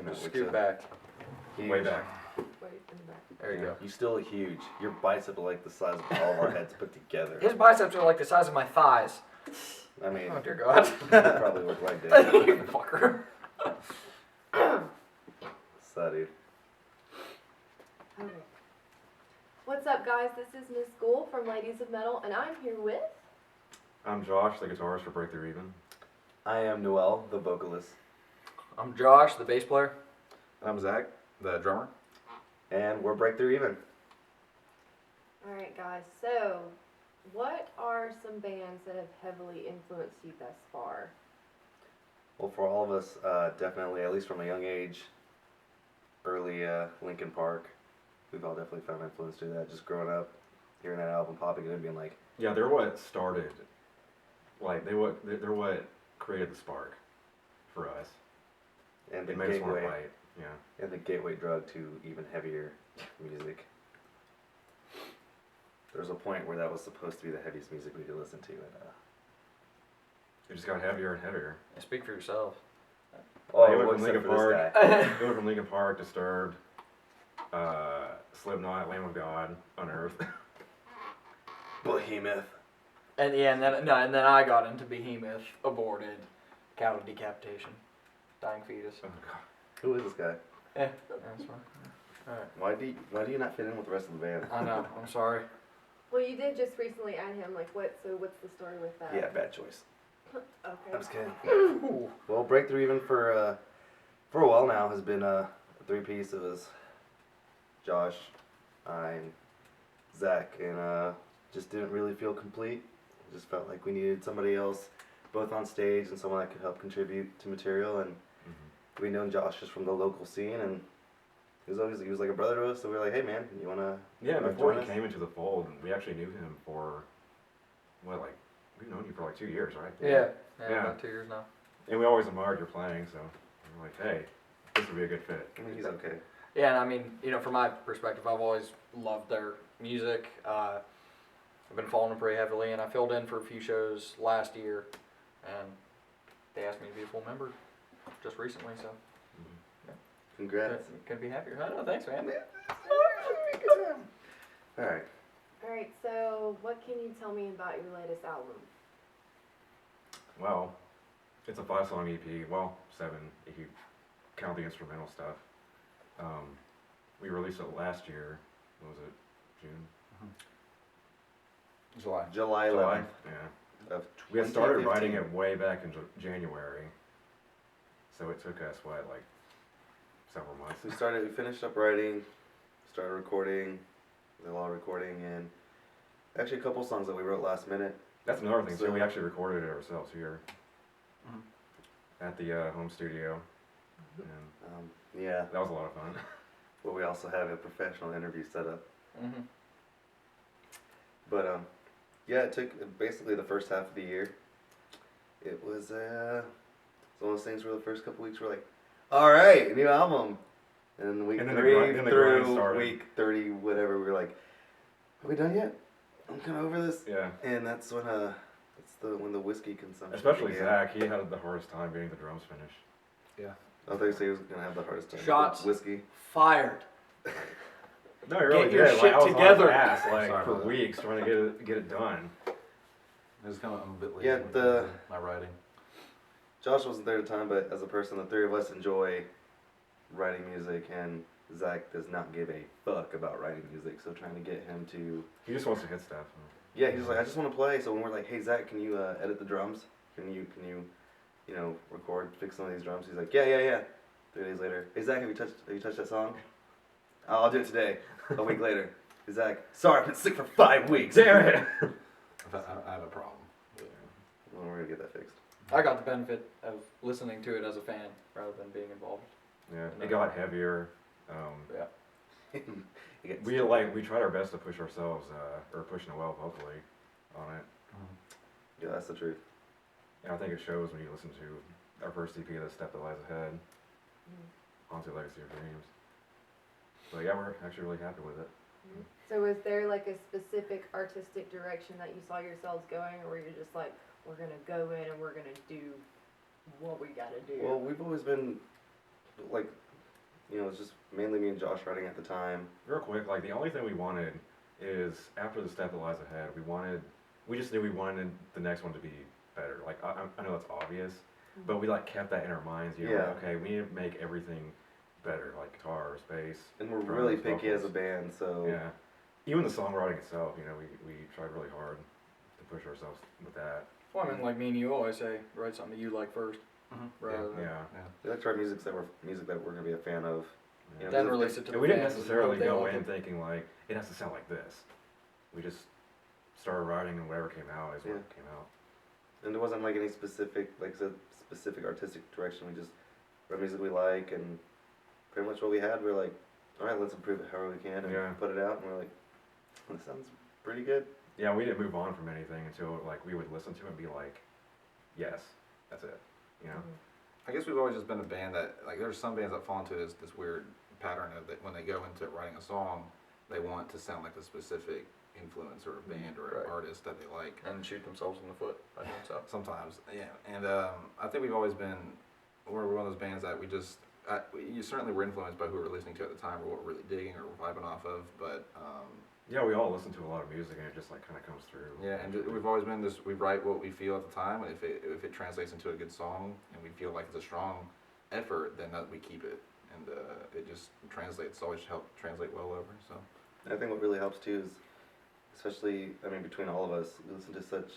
Just scoot back. Huge. Way back. Wait in the back. There you go. You're still huge. Your biceps are like the size of all of our heads put together. His biceps are like the size of my thighs. I mean, Oh dear God. they probably look like that. You fucker. So, dude. Okay. What's up, guys? This is Miss Ghoul from Ladies of Metal, and I'm here with... I'm Josh, the guitarist for Breakthrough Even. I am Noel, the vocalist. I'm Josh, the bass player. I'm Zach, the drummer. And we're Breakthrough Even. Alright, guys, so what are some bands that have heavily influenced you thus far? Well, for all of us, definitely, at least from a young age, early Linkin Park, we've all definitely found influence through that. Just growing up, hearing that album popping and being like, Yeah, they're what started. Like they're what created the spark for us. and the It made us want to gateway, play it. Yeah. and the gateway drug to even heavier music. There was a point where that was supposed to be the heaviest music we could listen to, and It just got heavier and heavier. Speak for yourself. It went from except Linkin for this Park. guy. It went from Linkin Park, Disturbed, Slipknot, Lamb of God, Unearthed. Behemoth. And yeah, and then I got into Behemoth, Aborted, Cow to Decapitation, Dying Fetus. Oh God. Who is this guy? That's fine. Alright. Why do you not fit in with the rest of the band? I know, I'm sorry. Well, you did just recently add him, like, what's the story with that? Yeah, bad choice. Okay. I'm just kidding. Well, Breakthrough Even for a while now has been a three-piece. It was Josh, I, and Zach, and just didn't really feel complete. Just felt like we needed somebody else, both on stage and someone that could help contribute to material. And we known Josh just from the local scene, and he was like a brother to us. So we were like, hey man, you wanna Before join he us? came into the fold, we actually knew him for we've known you for like 2 years, right? Yeah, Yeah. about 2 years now. And we always admired your playing, so we were like, hey, this would be a good fit. I mean, he's okay. Yeah, and I mean, from my perspective, I've always loved their music. I've been following them pretty heavily, and I filled in for a few shows last year, and they asked me to be a full member just recently, so Congrats. couldn't be happier. I know, thanks, man. All right. Alright, so what can you tell me about your latest album? Well, it's a 5-song EP. Well, 7 if you count the instrumental stuff. We released it last year. What was it? June? July. July 11th Yeah. of We had started 2015. writing it way back in January. So it took us, like several months. We finished up writing, started recording, did a lot of recording, and actually a couple songs that we wrote last minute. That's another thing, So- too. We actually recorded it ourselves here Mhm. at the home studio. And Yeah, that was a lot of fun. but we also have a professional interview set up. Mm-hmm. But yeah, it took basically the first half of the year. It was it's one of those things where the first couple weeks we're like, all right, new album. And then week And then 3 the grind through started. week 30, whatever, we were like, are we done yet? I'm kind of over this. Yeah. And that's when when the whiskey consumption Especially began. Zach, he had the hardest time getting the drums finished. I thought you said he was gonna have the hardest time. with Shots. whiskey. Fired. No, he really your did. shit I was together. on his ass Sorry for about that. weeks trying to get it done. I was kind of, I'm a bit lazy Yeah, with my writing. Josh wasn't there at the time, but as a person, the three of us enjoy writing music, and Zach does not give a fuck about writing music. So trying to get him to, He just wants to hit stuff. yeah, he's like, I just want to play. So when we're like, hey Zach, can you edit the drums? Can you record, fix some of these drums? He's like, yeah. 3 days later, hey Zach, have you touched that song? I'll do it today. A week later, hey Zach, sorry, I've been sick for 5 weeks. Damn it! I have a problem. Well, we're gonna get that fixed. I got the benefit of listening to it as a fan rather than being involved. Yeah, it got heavier. Yeah. He gets- We tried our best to push ourselves, or push Noel vocally on it. Yeah, that's the truth. And I think it shows when you listen to our first EP, The Step That Lies Ahead, onto Legacy of Dreams. So yeah, we're actually really happy with it. So was there like a specific artistic direction that you saw yourselves going, or were you just like, we're gonna go in and we're gonna do what we gotta do? Well, we've always been like you know, it was just mainly me and Josh writing at the time. Real quick, like the only thing we wanted is after the step that lies ahead, we just knew we wanted the next one to be better. Like I know it's obvious, but we like kept that in our minds. You know, Yeah. like, okay, we need to make everything better, like guitar, bass. And we're drums, really picky as a vocals. band, so Yeah, even the songwriting itself, you know, we tried really hard to push ourselves with that. Well, I mean, like me and you always say, write something you like first, Mhm. rather than Yeah. we like to write music that we're gonna be a fan of. Yeah. then release it to the And we didn't fans and necessarily hope they go like in it. thinking like it has to sound like this. We just started writing and whatever came out is what Yeah. came out. And there wasn't like any specific, like I said, specific artistic direction. We just wrote music we like, and pretty much what we had, we're like, all right, let's improve it however we can, and Yeah. put it out. And we're like, this sounds pretty good. Yeah, we didn't move on from anything until like we would listen to it and be like, yes, that's it. You know? I guess we've always just been a band that, like, there's some bands that fall into this weird pattern of that when they go into writing a song, they want to sound like a specific influence or a band or Right. an artist that they like. And shoot themselves in the foot by doing so. Sometimes, yeah. And I think we've always been, we're one of those bands that we just, you certainly were influenced by who we were listening to at the time or what we're really digging or vibing off of, but Yeah, we all listen to a lot of music and it just like kind of comes through. yeah, and we've always been this, we write what we feel at the time, and if it translates into a good song and we feel like it's a strong effort, then that we keep it. And it just translates, always helped translate well over, so. I think what really helps too is, especially, I mean, between all of us, we listen to such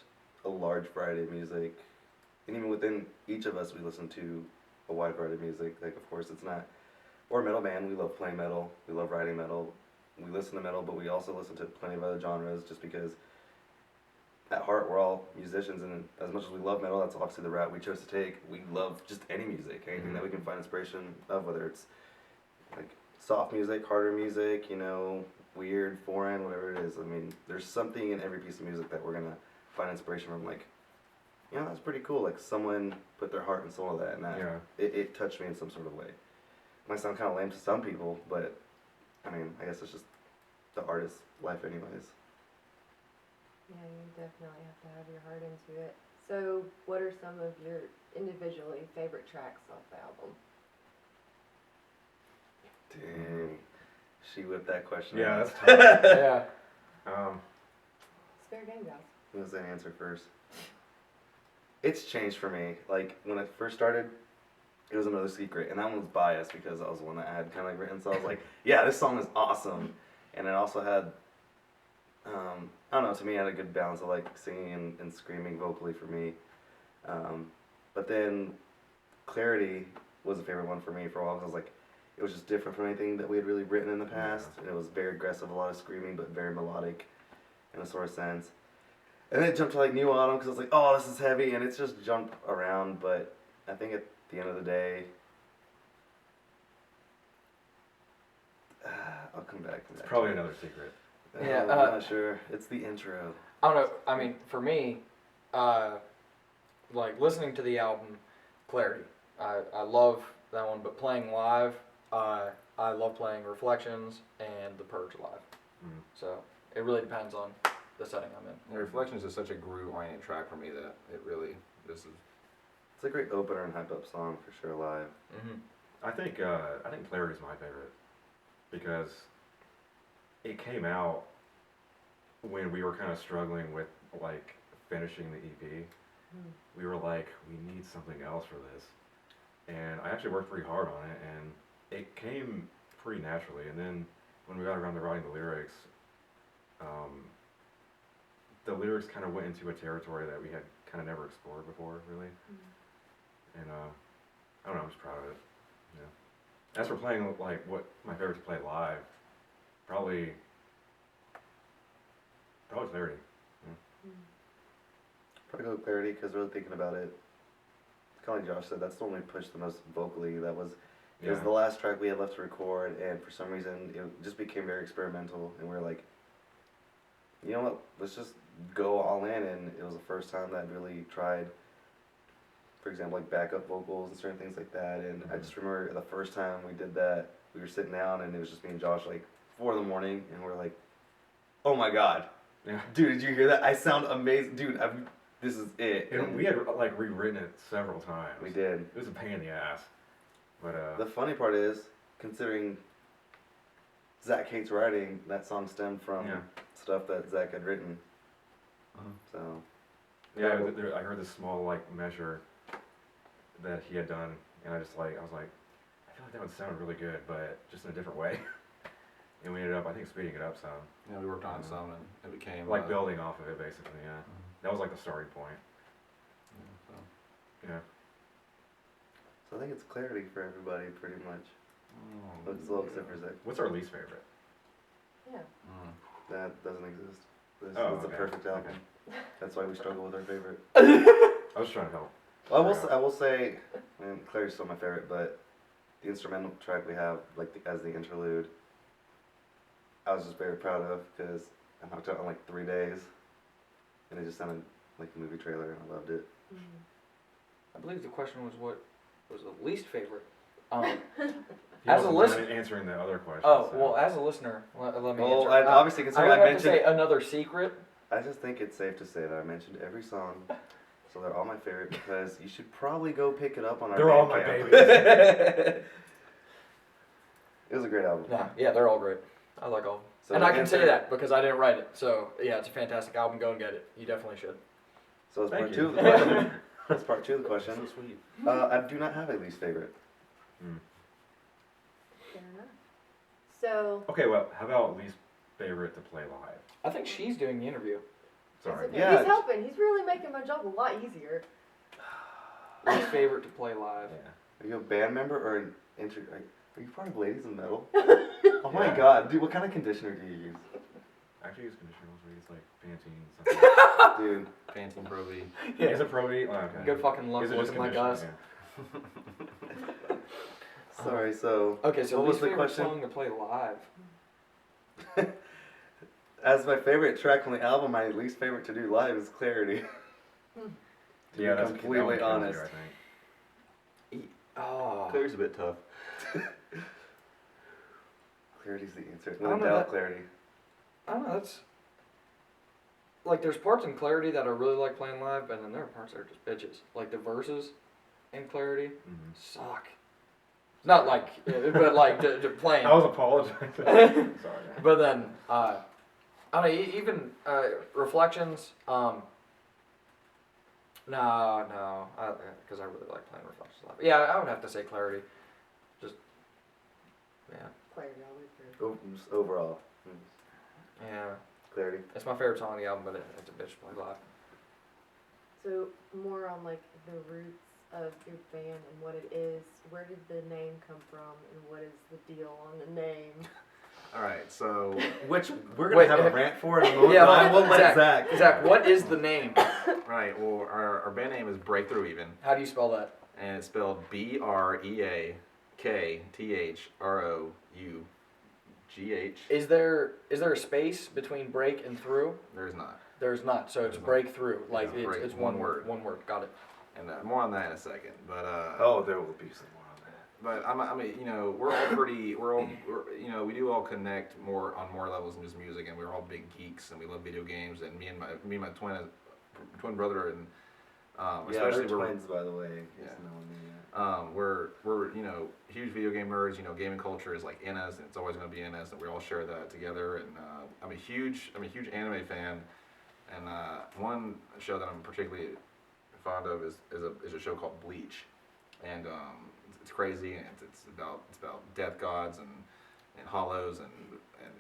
a large variety of music. And even within each of us, we listen to a wide variety of music. Like, of course, it's not, we're a metal band. We love playing metal. We love writing metal. We listen to metal, but we also listen to plenty of other genres just because at heart we're all musicians. And as much as we love metal, that's obviously the route we chose to take. We love just any music, anything that we can find inspiration of, whether it's like soft music, harder music, you know, weird, foreign, whatever it is. I mean, there's something in every piece of music that we're gonna find inspiration from. Like, you know, that's pretty cool. Like someone put their heart and soul in that, and that Yeah. it touched me in some sort of way. Might sound kind of lame to some people, but I mean, I guess it's just the artist's life, anyways. Yeah, you definitely have to have your heart into it. So, what are some of your individually favorite tracks off the album? Dang, she whipped that question. Yeah, out. that's tough. Yeah. It's fair game, guys. Who was that answer first? It's changed for me. Like when I first started, it was Another Secret, and that one was biased because I was the one that I had kind of like written. So I was like, yeah, this song is awesome. And it also had, I don't know, to me, it had a good balance of like singing and screaming vocally for me. But then Clarity was a favorite one for me for a while because I was like, it was just different from anything that we had really written in the past. And it was very aggressive, a lot of screaming, but very melodic in a sort of sense. And then it jumped to like New Autumn because I was like, oh, this is heavy, and it's just jumped around. But I think at the end of the day, I'll come back. It's probably Another Secret. Yeah, I'm not sure. It's the intro. I don't know. I mean, for me, like listening to the album, Clarity. I love that one, but playing live, I love playing Reflections and The Purge live. Mm. So it really depends on the setting I'm in. And Reflections is such a groove-oriented track for me that it really, this is, It's a great opener and hype up song for sure live. Mm-hmm. I think Clarity is my favorite because it came out when we were kind of struggling with like finishing the EP. We were like, we need something else for this, and I actually worked pretty hard on it, and it came pretty naturally. And then when we got around to writing the lyrics kind of went into a territory that we had kind of never explored before, really. And I don't know, I'm just proud of it. Yeah. As for playing, like, what my favorite to play live, probably Clarity. Probably go with Clarity because really thinking about it, kind of like Josh said, that's the one we pushed the most vocally. It was the last track we had left to record, and for some reason it just became very experimental, and we were like, you know what, let's just go all in. And it was the first time that I really tried, for example, like backup vocals and certain things like that. And I just remember the first time we did that, we were sitting down and it was just me and Josh like 4 in the morning, and we're like, oh my god, Yeah. dude, did you hear that? I sound amazing, dude. This is it. And we had like rewritten it several times. We did. It was a pain in the ass, but The funny part is, considering Zach hates writing, that song stemmed from Yeah. stuff that Zach had written. Uh-huh. So Yeah, I heard this small like measure that he had done, and I was like, I feel like that would sound really good, but just in a different way. And we ended up, I think, speeding it up some, Yeah, we worked on it some, and it became like building off of it basically. Yeah, Mhm. that was like the starting point. Yeah, so. Yeah. I think it's clarity for everybody pretty much. Mm, Looks well except for Zach. What's our least favorite? Yeah. mm. That doesn't exist. This Oh, is a okay. perfect album. Okay. That's why we struggle with our favorite. I was trying to help. Well, I will say, and Claire's still my favorite, but the instrumental track we have, like as the interlude, I was just very proud of because I knocked it out in like 3 days, and it just sounded like the movie trailer, and I loved it. Mm. I believe the question was what was the least favorite. He As a wasn't listen- answering the other question. Oh, so. well, as a listener, let me Well, answer. I obviously I considering would I have to say mentioned, another secret. I just think it's safe to say that I mentioned every song, so they're all my favorite because you should probably go pick it up on our They're all my Bandcamp. babies. It was a great album. Nah, yeah, they're all great. I like all of them. So and I to can answer- say that because I didn't write it. So, yeah, it's a fantastic album. Go and get it. You definitely should. So as Thank part you. 2 of the question, that's part 2 of the That's question. so sweet. I do not have a least favorite. Fair enough. So, Okay, well, how about least favorite to play live? I think she's doing the interview. Sorry. it's okay. Yeah. He's helping. He's really making my job a lot easier. Least favorite to play live. Yeah. Are you a band member or an are you part of Ladies in Metal? Oh my Yeah. god, dude, what kind of conditioner do you use? Actually, use conditioner mostly. It's like Pantene. Something. Dude, Pantene Pro V. Is it Pro V? Oh, okay. Good fucking luck Is it just looking like conditioner? us. Yeah. sorry, so Okay, so What was least the favorite question? song to play live. as my favorite track on the album, my least favorite to do live is Clarity. To Yeah, be that's completely that one kills honest. You, I think. Oh. Claire's a bit tough. Clarity's the answer. I don't No know doubt, that- Clarity. I don't know, that's like there's parts in Clarity that I really like playing live, and then there are parts that are just bitches. Like the verses in Clarity Mhm. suck. Not like, but like to playing. I was apologizing. Sorry. But then, I don't know, even Reflections. No, because I really like playing Reflections live. Yeah, I would have to say Clarity. Just, yeah, Clarity always through. Just overall, yeah. Clarity. It's my favorite song on the album, but it's a bitch to play live. So, more on like the roots of your band and what it is. Where did the name come from, and what is the deal on the name? All right, so Which we're gonna Wait, have a rant for in a moment. Yeah, but I will let Zach. Zach. Zach, what is the name? right, well, our band name is Breakthrough Even, How do you spell that? and it's spelled BREAKTHROUGH. Is there a space between break and through? There's not, There's not, so it's There's not. breakthrough. Like Yeah, break, it's one one word. One word. Got it. and more on that in a second. But Oh, there will be some more on that. But I mean, you know, we're you know, we do all connect on more levels than just music, and we're all big geeks, and we love video games, and me and my twin brother, and Yeah, especially they're we're twins, by the way. in Yeah. case no one knew that. we're you know huge video game nerds. You know, gaming culture is like in us, and it's always going to be in us, and we all share that together. And I'm a huge anime fan, and one show that I'm particularly fond of is a show called Bleach, and it's crazy, and it's about death gods and hollows and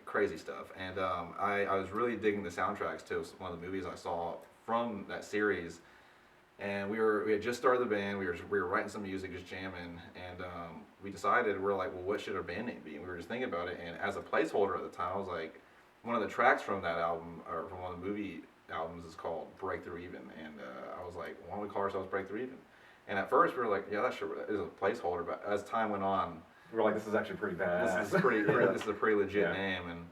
crazy stuff. And I was really digging the soundtracks to one of the movies I saw from that series. And we had just started the band. We were writing some music, just jamming, and we decided we're like, well, what should our band name be? And we were just thinking about it. And as a placeholder at the time, I was like, one of the tracks from that album or from one of the movie albums is called Breakthrough Even, and I was like, why don't we call ourselves Breakthrough Even? And at first we were like, yeah, that sure is a placeholder. But as time went on, We were like, this is actually pretty bad. this is this is a pretty legit Yeah. name, and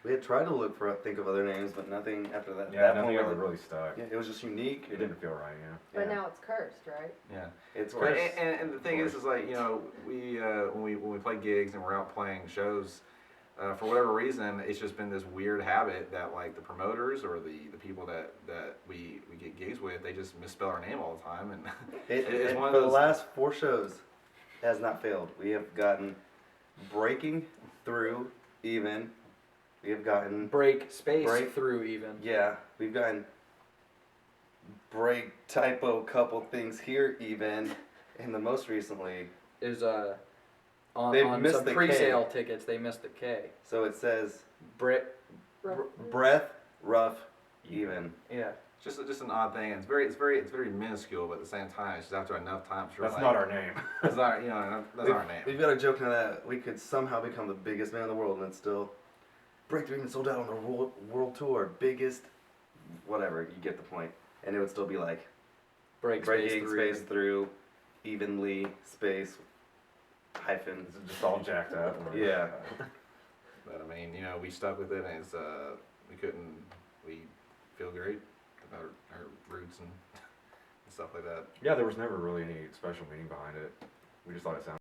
We had tried to think of other names, but nothing after that. Yeah, that nothing point, ever really stuck. Yeah, it was just unique. It didn't feel right, yeah. But Yeah. now it's cursed, right? yeah. It's And, cursed. and the thing is like, you know, when we play gigs and we're out playing shows, for whatever reason, it's just been this weird habit that like the promoters or the people that we get gigs with, they just misspell our name all the time, and It, it's and one of for the those. last 4 shows, it has not failed. We have gotten breaking through even. We have gotten Break space Break. through even. yeah. We've gotten break typo couple things here even, and the most recently. Is on, They've on missed some the K. pre-sale tickets they missed the K. So it says Brick. breath rough even. Yeah. It's just an odd thing. It's very minuscule, but at the same time, it's just after enough time. Sure, That's like, not our name. That's not, you know, that's our name. We've got a joke now that we could somehow become the biggest band in the world, and it's still Breakthrough even sold out on their world tour, biggest, whatever. You get the point. And it would still be like Breaking space through, evenly space hyphen. Is it just all jacked up? Or, Yeah. But I mean, you know, we stuck with it, and it's we feel great about our roots and stuff like that. Yeah, there was never really any special meaning behind it. We just thought it sounded